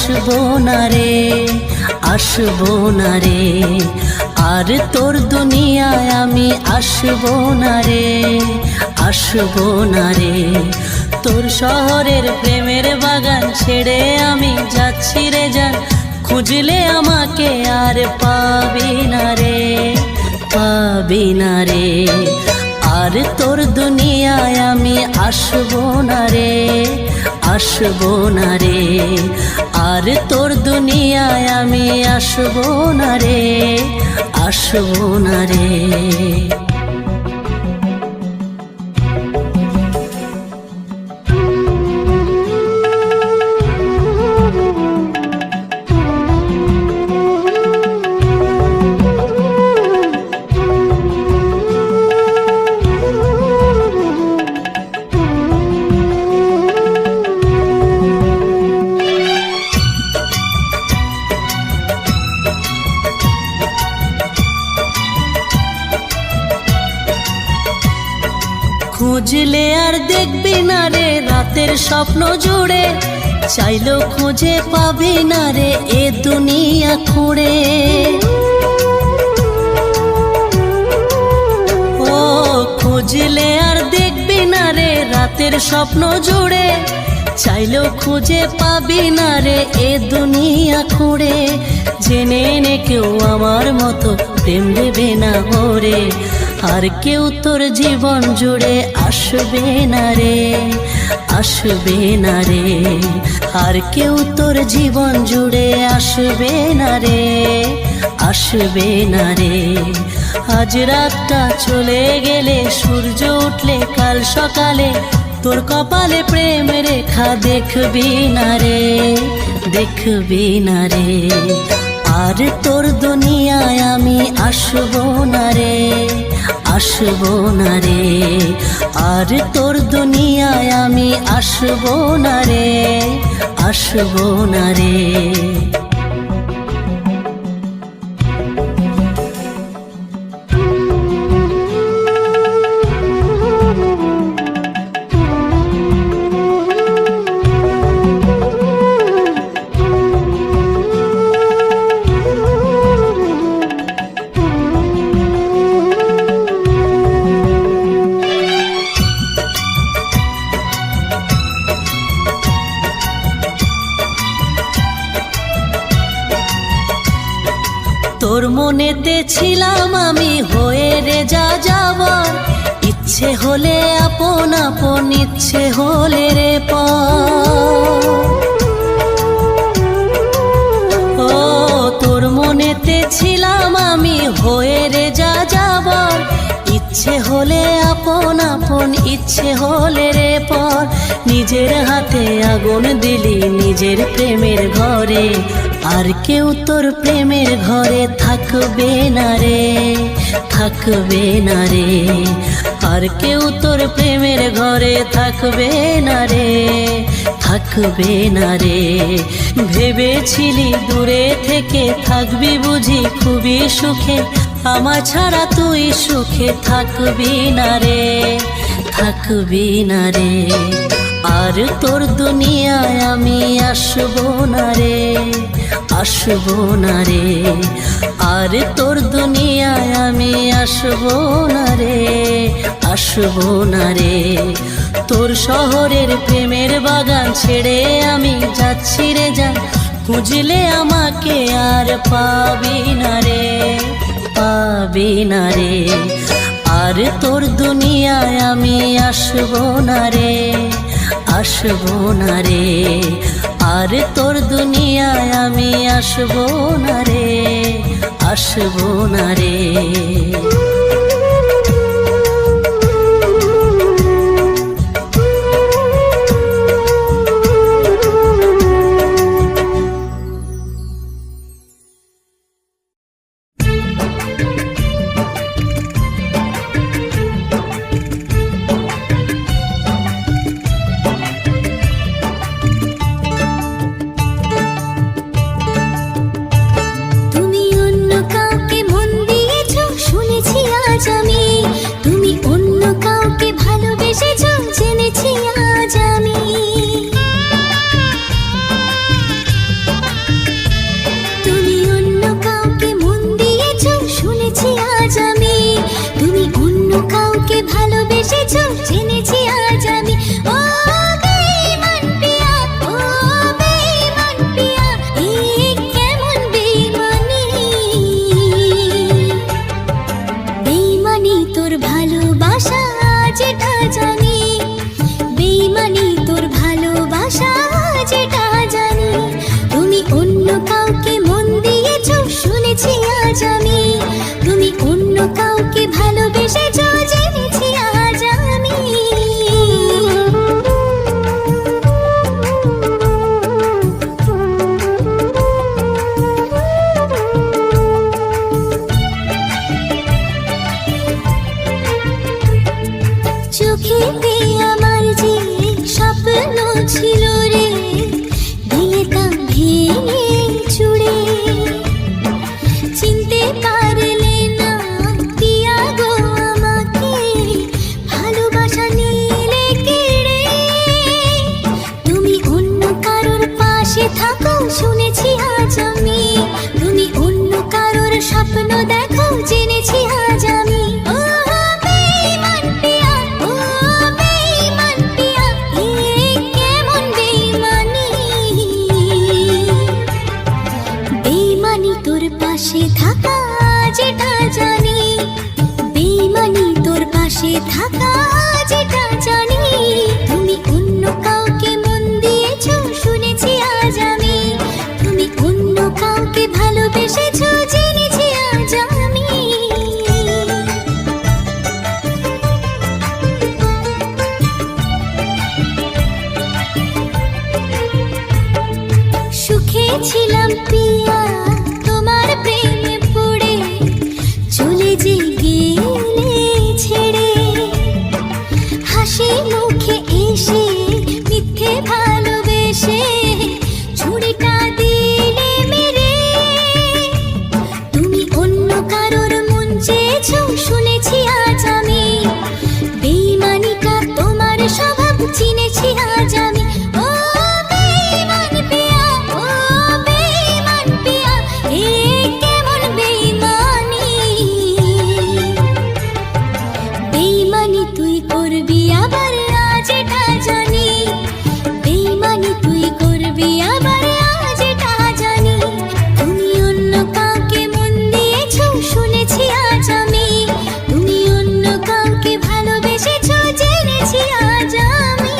আসবো না রে, আসবো না রে, আর তোর দুনিয়ায় আমি আসবো না রে, আসবো না রে। তোর শহরের প্রেমের বাগান ছেড়ে আমি যাচ্ছি রে জান, খুঁজলে আমাকে আর পাবি না রে, পাবি না রে। আর তোর দুনিয়ায় আমি আসবো না রে, আসবো না রে, আর তোর দুনিয়ায় আমি আসবো না রে, আসবো না রে। খুঁজলে আর দেখবি না রে রাতের স্বপ্ন জুড়ে, চাইলেও খুঁজে পাবি না রে এ দুনিয়া খুঁড়ে। ও খুঁজলে আর দেখবি না রে রাতের স্বপ্ন জুড়ে, চাইলেও খুঁজে পাবি না রে এ দুনিয়া খুঁড়ে। জেনে নে কেউ আমার মতো প্রেম দেবে না ওরে, আর কেউ তোর জীবন জুড়ে আসবে না রে, আসবে না রে, আর কেউ তোর জীবন জুড়ে আসবে না রে, আসবে না রে। আজ রাতটা চলে গেলে সূর্য উঠলে কাল সকালে তোর কপালে প্রেম রেখা দেখবি না রে, দেখবি না রে। আর তোর দুনিয়ায় আমি আসবো না রে, আসবো না রে, আর তোর দুনিয়ায় আমি আসবো না রে, আসবো না রে। তোর মনেতে ছিলাম আমি হয়ে রে যা যাবার, ইচ্ছে হলে আপন আপন, ইচ্ছে হলে রে পর। ও তোর মনেতে ছিলাম আমি হয়ে রে যা যাবার, ইচ্ছে হলে আপন আপন, ইচ্ছে হলে রে পর। নিজের হাতে আগুন দিলি নিজের প্রেমের ঘরে, আর কেউ তোর প্রেমের ঘরে থাকবে না রে, থাকবে না রে, আর কেউ তোর প্রেমের ঘরে থাকবে না রে, থাকবে না রে। ভেবেছিলি দূরে থেকে থাকবি বুঝি খুবই সুখে, আমার ছাড়া তুই সুখে থাকবি না রে, থাকবি না রে। আর তোর দুনিয়ায় আমি আসবো না রে, আসবো না রে, আর তোর দুনিয়ায় আমি আসবো না রে, আসবো না রে। তোর শহরের প্রেমের বাগান ছেড়ে আমি যাচ্ছি রে জান, খুঁজলে আমাকে আর পাবি না রে, পাবি না রে। আর তোর দুনিয়ায় আমি আসবো না রে, আসবো না রে, আর তোর দুনিয়ায় আমি আসবো না রে, আসবো না রে। তুমি অন্য কাউকে মন দিয়েছো শুনেছি স্বপ্ন দেখো জেনেছি আজ আমি। ও বেঈমান পিয়া, ও বেঈমান পিয়া, এ কেমন বেঈমানি। বেঈমানি তোর পাশে থাকা যেটা জানি, বেঈমানি তোর পাশে থাকা যেটা জানি। তুমি অন্য কাউকে মন দিয়েছো শুনেছি আজ আমি, তুমি অন্য কাউকে ভালোবেসেছো জেনেছি আজ আমি। সুখে ছিলাম পিয়া তোমার প্রেমে পড়ে, চলে যে গেলে ছেড়ে। হাসি মুখে এসে মিথ্যে ভালোবেসে ছুরিটা দিলে মেরে। তুমি অন্য কারোর মন চেয়েছো শুনেছি আজ আমি, বেঈমানিটা তোমার স্বভাব চিনেছি আজ আমি। ও বেঈমান পিয়া, ও বেঈমান পিয়া, এ কেমন বেঈমানি। বেঈমানি তুই করবি আবার আজ এটা জানি, বেঈমানি তুই করবি আবার আজ এটা জানি। তুমি অন্য কাউকে মন দিয়েছো শুনেছি আজ আমি, তুমি অন্য কাউকে ভালোবেসেছো জেনেছি আজ আমি।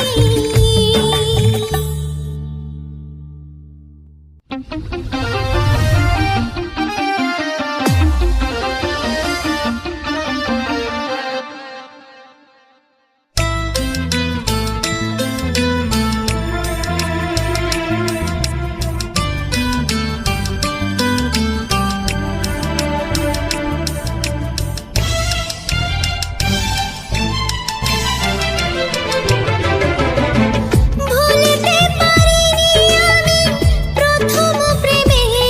ভুলিতে পারিনি আমি প্রথম প্রেমের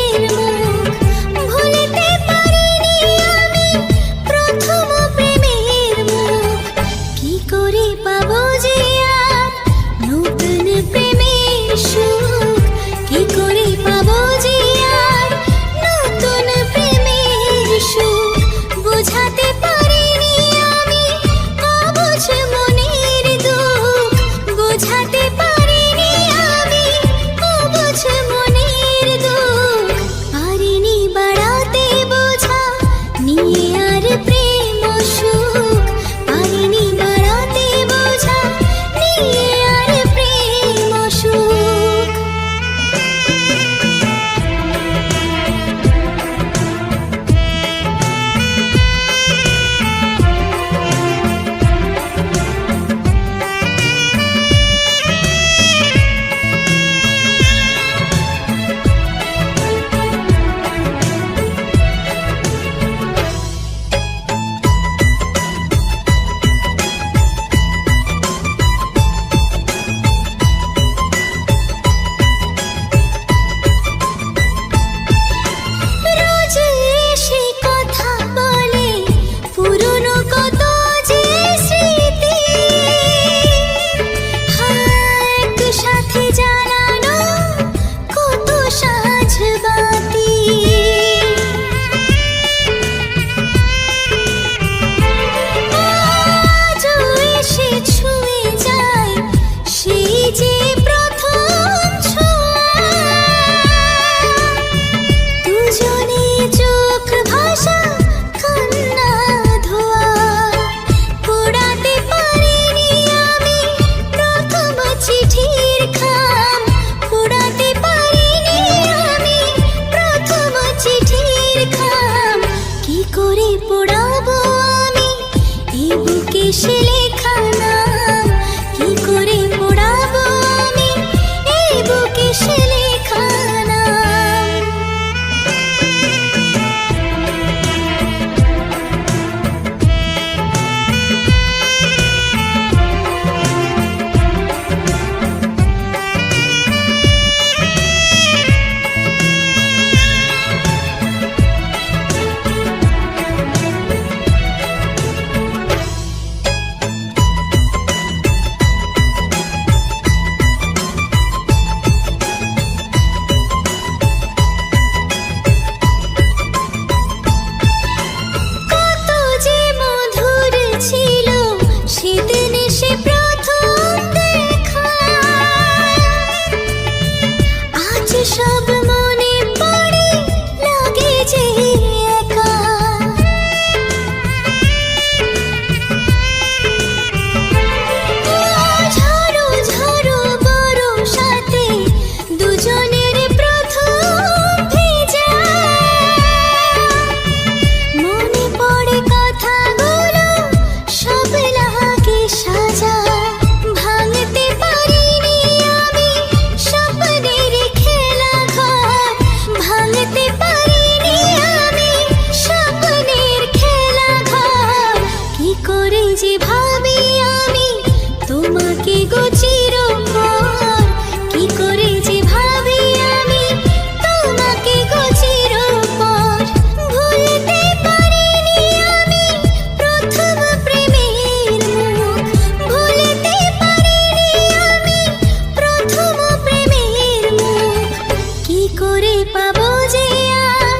করে পাবো যে আর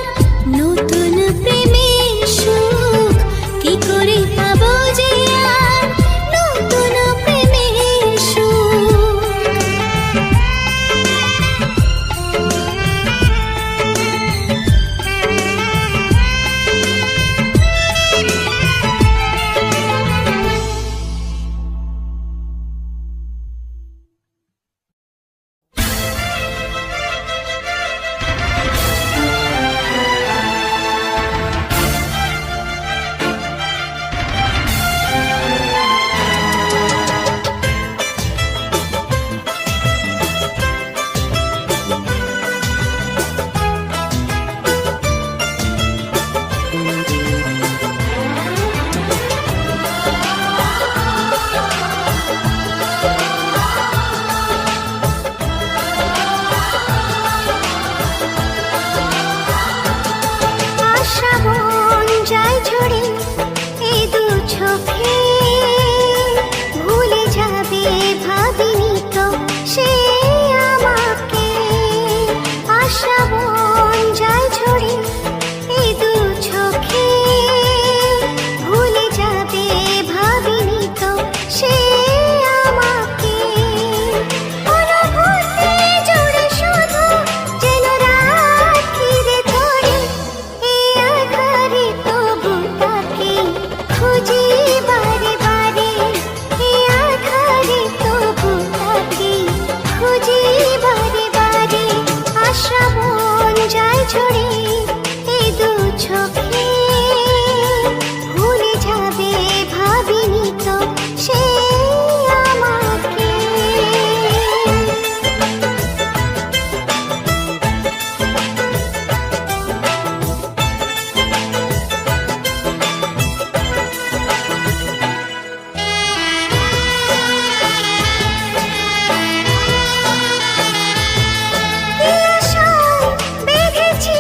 নতুন প্রেমের সুখ, কি করে পাবো যে আর নতুন প্রেমের সুখ। আশাবন যায় ঝরে এই দু চোখে, ভুলে যাবে ভাবিনি তো সে আমাকে। আশাবন যায় ঝরে এই দু চোখে, ভুলে যাবে ভাবিনি তো সে আমাকে। অনুভূতি জুড়ে শুধু যেন রাখি রে ধরে, এই আধারে তবু তাকে খুঁজি বারে বারে। এই আধারে তবু তাকে খুঁজি বারে বারে। আশাবন যায় ঝরে এই দু চোখে, ভুলে যাবে ভাবিনি তো সে আমাকে। কি আশায় বেঁধেছি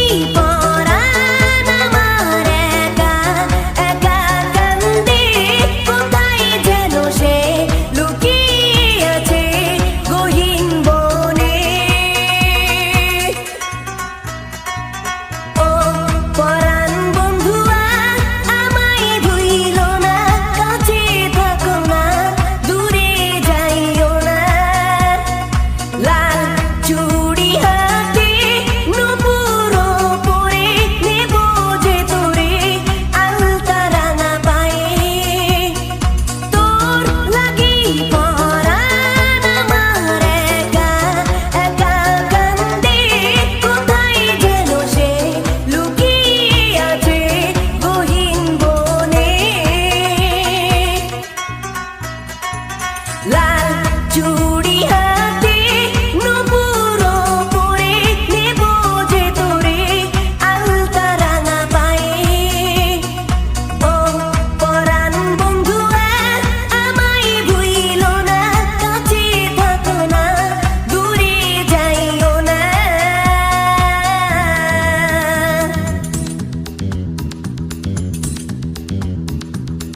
বল